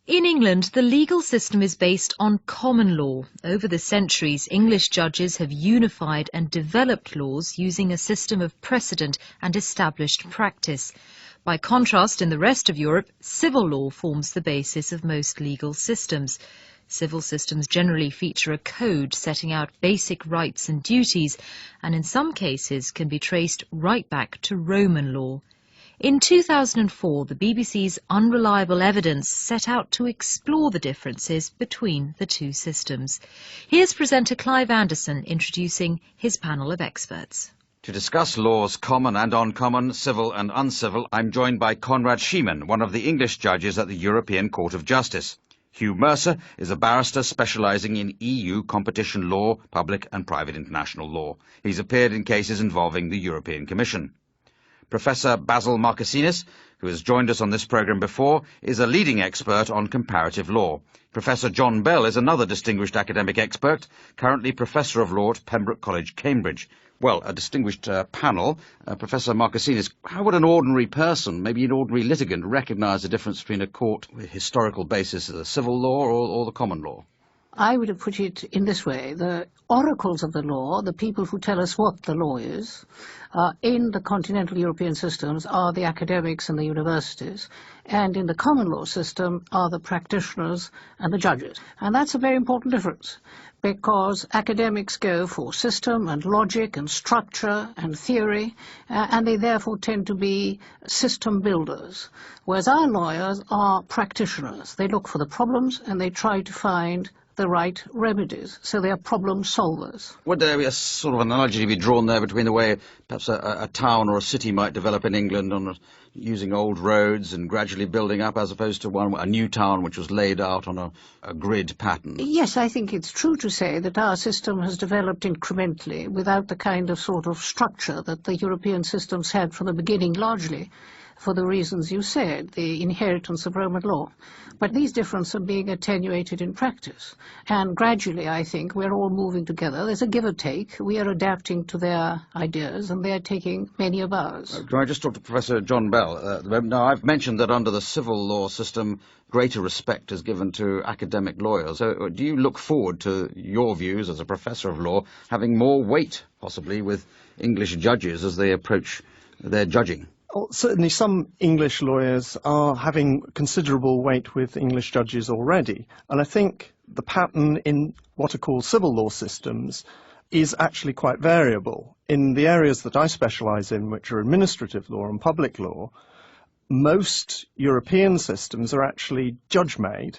In England, the legal system is based on common law. Over the centuries, English judges have unified and developed laws using a system of precedent and established practice. By contrast, in the rest of Europe, civil law forms the basis of most legal systems. Civil systems generally feature a code setting out basic rights and duties, and in some cases can be traced right back to Roman law. In 2004, the BBC's Unreliable Evidence set out to explore the differences between the two systems. Here's presenter Clive Anderson introducing his panel of experts. To discuss laws common and uncommon, civil and uncivil, I'm joined by Konrad Szyman, one of the English judges at the European Court of Justice. Hugh Mercer is a barrister specialising in EU competition law, public and private international law. He's appeared in cases involving the European Commission. Professor Basil Markasinis, who has joined us on this programme before, is a leading expert on comparative law. Professor John Bell is another distinguished academic expert, currently Professor of Law at Pembroke College, Cambridge. Well, a distinguished panel. Professor Markasinis, how would an ordinary person, maybe an ordinary litigant, recognise the difference between a court with historical basis of the civil law or the common law? I would have put it in this way. The oracles of the law, the people who tell us what the law is, in the continental European systems are the academics and the universities, and in the common law system are the practitioners and the judges. And that's a very important difference, because academics go for system and logic and structure and theory, and they therefore tend to be system builders, whereas our lawyers are practitioners. They look for the problems and they try to find the right remedies, so they are problem solvers. Would there be a sort of analogy to be drawn there between the way perhaps a town or a city might develop in England using old roads and gradually building up, as opposed to a new town which was laid out on a grid pattern? Yes, I think it's true to say that our system has developed incrementally without the kind of sort of structure that the European systems had from the beginning, largely for the reasons you said, the inheritance of Roman law. But these differences are being attenuated in practice. And gradually, I think, we're all moving together. There's a give or take. We are adapting to their ideas, and they're taking many of ours. Can I just talk to Professor John Bell? Now, I've mentioned that under the civil law system, greater respect is given to academic lawyers. So do you look forward to your views as a professor of law having more weight, possibly, with English judges as they approach their judging? Well, certainly some English lawyers are having considerable weight with English judges already, and I think the pattern in what are called civil law systems is actually quite variable. In the areas that I specialise in, which are administrative law and public law, most European systems are actually judge-made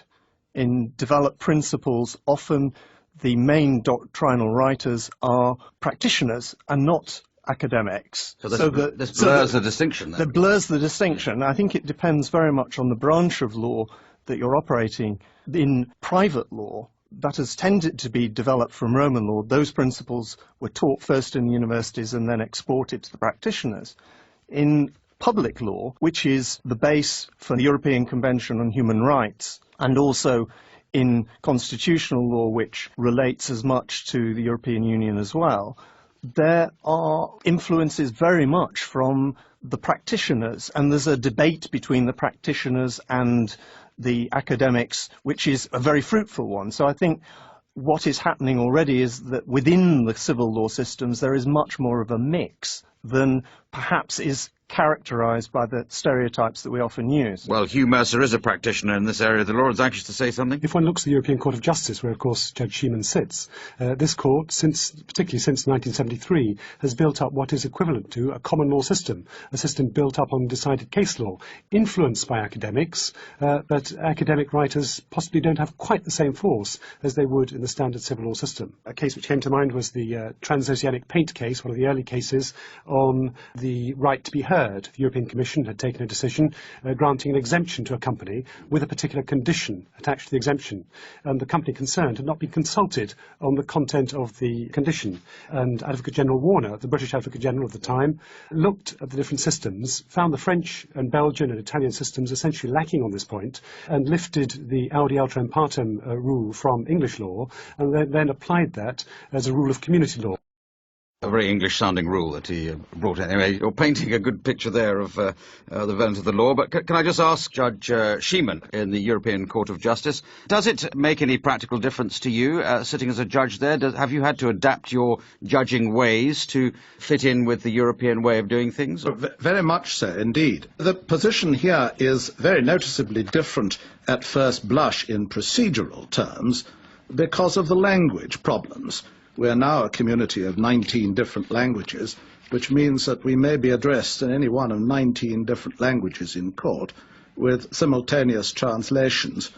in developed principles. Often the main doctrinal writers are practitioners and not academics. So this blurs the distinction then? That blurs the distinction. I think it depends very much on the branch of law that you're operating. In private law, that has tended to be developed from Roman law. Those principles were taught first in the universities and then exported to the practitioners. In public law, which is the base for the European Convention on Human Rights, and also in constitutional law, which relates as much to the European Union as well, there are influences very much from the practitioners, and there's a debate between the practitioners and the academics, which is a very fruitful one. So I think what is happening already is that within the civil law systems there is much more of a mix than perhaps is characterised by the stereotypes that we often use. Well, Hugh Mercer is a practitioner in this area of the law. Is anxious to say something? If one looks at the European Court of Justice, where, of course, Judge Szyman sits, this court, particularly since 1973, has built up what is equivalent to a common law system, a system built up on decided case law, influenced by academics, but academic writers possibly don't have quite the same force as they would in the standard civil law system. A case which came to mind was the transoceanic paint case, one of the early cases on the right to be heard. The European Commission had taken a decision granting an exemption to a company with a particular condition attached to the exemption, and the company concerned had not been consulted on the content of the condition. And Advocate General Warner, the British Advocate General of the time, looked at the different systems, found the French and Belgian and Italian systems essentially lacking on this point, and lifted the Audi Alteram Partem rule from English law, and then applied that as a rule of community law. A very English-sounding rule that he brought in. Anyway, you're painting a good picture there of the development of the law. But can I just ask Judge Sheeman in the European Court of Justice, does it make any practical difference to you, sitting as a judge there? Have you had to adapt your judging ways to fit in with the European way of doing things? Very much so, indeed. The position here is very noticeably different at first blush in procedural terms because of the language problems. We are now a community of 19 different languages, which means that we may be addressed in any one of 19 different languages in court with simultaneous translations,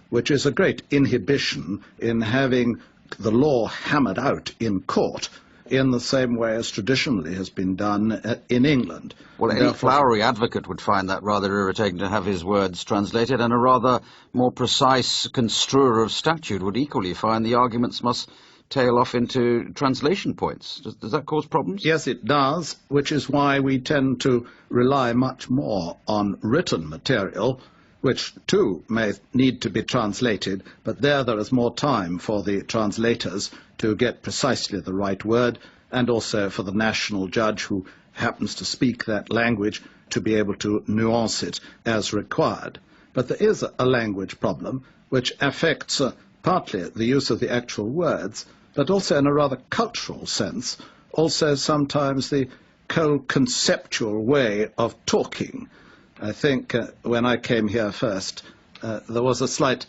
which is a great inhibition in having the law hammered out in court in the same way as traditionally has been done in England. Well, any flowery advocate would find that rather irritating to have his words translated, and a rather more precise construer of statute would equally find the arguments must tail off into translation points. Does that cause problems? Yes, it does, which is why we tend to rely much more on written material, which too may need to be translated, but there is more time for the translators to get precisely the right word, and also for the national judge who happens to speak that language to be able to nuance it as required. But there is a language problem which affects partly the use of the actual words, but also in a rather cultural sense, also sometimes the conceptual way of talking. I think when I came here first, there was a slight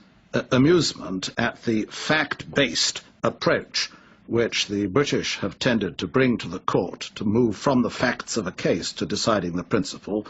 amusement at the fact-based approach which the British have tended to bring to the court to move from the facts of a case to deciding the principle,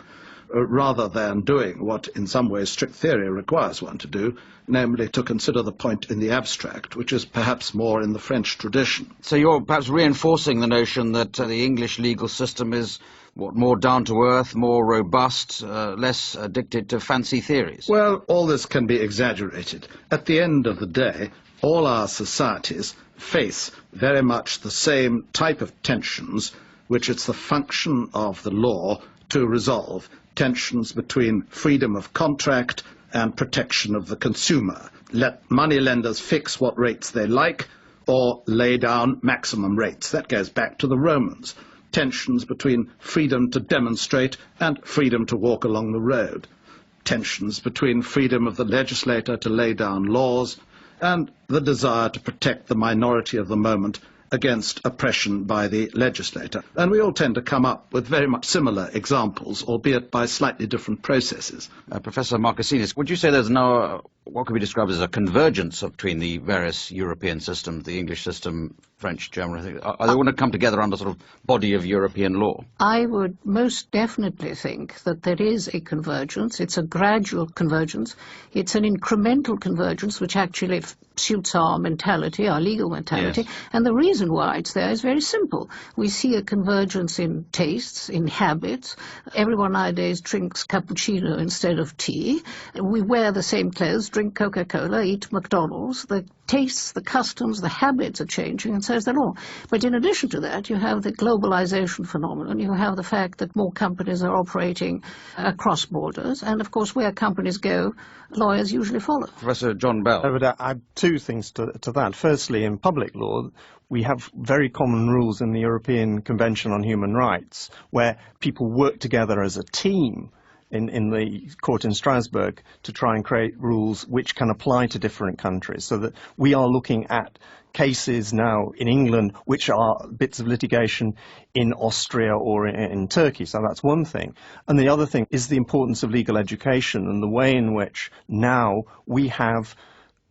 rather than doing what in some ways strict theory requires one to do, namely to consider the point in the abstract, which is perhaps more in the French tradition. So you're perhaps reinforcing the notion that the English legal system is more down-to-earth, more robust, less addicted to fancy theories? Well, all this can be exaggerated. At the end of the day, all our societies face very much the same type of tensions, which it's the function of the law to resolve. Tensions between freedom of contract and protection of the consumer. Let moneylenders fix what rates they like or lay down maximum rates. That goes back to the Romans. Tensions between freedom to demonstrate and freedom to walk along the road. Tensions between freedom of the legislator to lay down laws and the desire to protect the minority of the moment against oppression by the legislator. And we all tend to come up with very much similar examples, albeit by slightly different processes. Professor Markasinis, would you say there's now what could be described as a convergence between the various European systems, the English system, French, German? I think, are they going to come together under sort of body of European law? I would most definitely think that there is a convergence. It's a gradual convergence. It's an incremental convergence which actually suits our mentality, our legal mentality. Yes. And the reason why it's there is very simple. We see a convergence in tastes, in habits. Everyone nowadays drinks cappuccino instead of tea. We wear the same clothes, drink Coca-Cola, eat McDonald's. The tastes, the customs, the habits are changing, and so is the law. But in addition to that, you have the globalization phenomenon. You have the fact that more companies are operating across borders. And, of course, where companies go, lawyers usually follow. Professor John Bell. I would add two things to that. Firstly, in public law, we have very common rules in the European Convention on Human Rights, where people work together as a team in the court in Strasbourg to try and create rules which can apply to different countries, so that we are looking at cases now in England which are bits of litigation in Austria or in Turkey. So that's one thing. And the other thing is the importance of legal education and the way in which now we have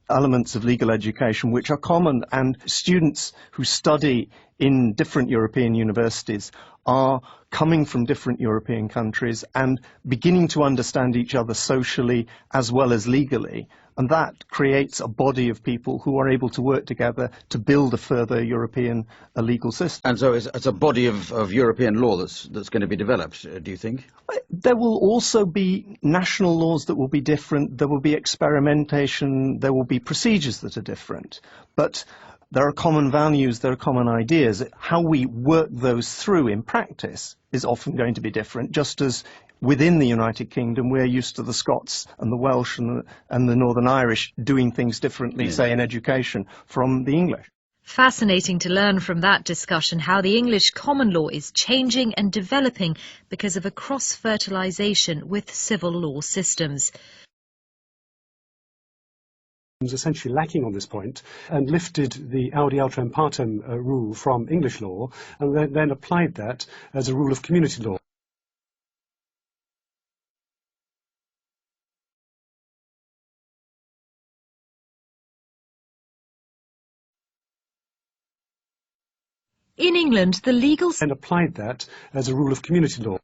elements of legal education which are common, and students who study in different European universities are coming from different European countries and beginning to understand each other socially as well as legally. And that creates a body of people who are able to work together to build a further European legal system. And so it's a body of European law that's going to be developed, do you think? There will also be national laws that will be different. There will be experimentation. There will be procedures that are different. But there are common values, there are common ideas. How we work those through in practice is often going to be different, just as within the United Kingdom we're used to the Scots and the Welsh and the Northern Irish doing things differently, say in education, from the English. Fascinating to learn from that discussion how the English common law is changing and developing because of a cross-fertilisation with civil law systems. Was essentially lacking on this point and lifted the audi alteram partem rule from English law and then applied that as a rule of community law. In England, the legal And applied that as a rule of community law.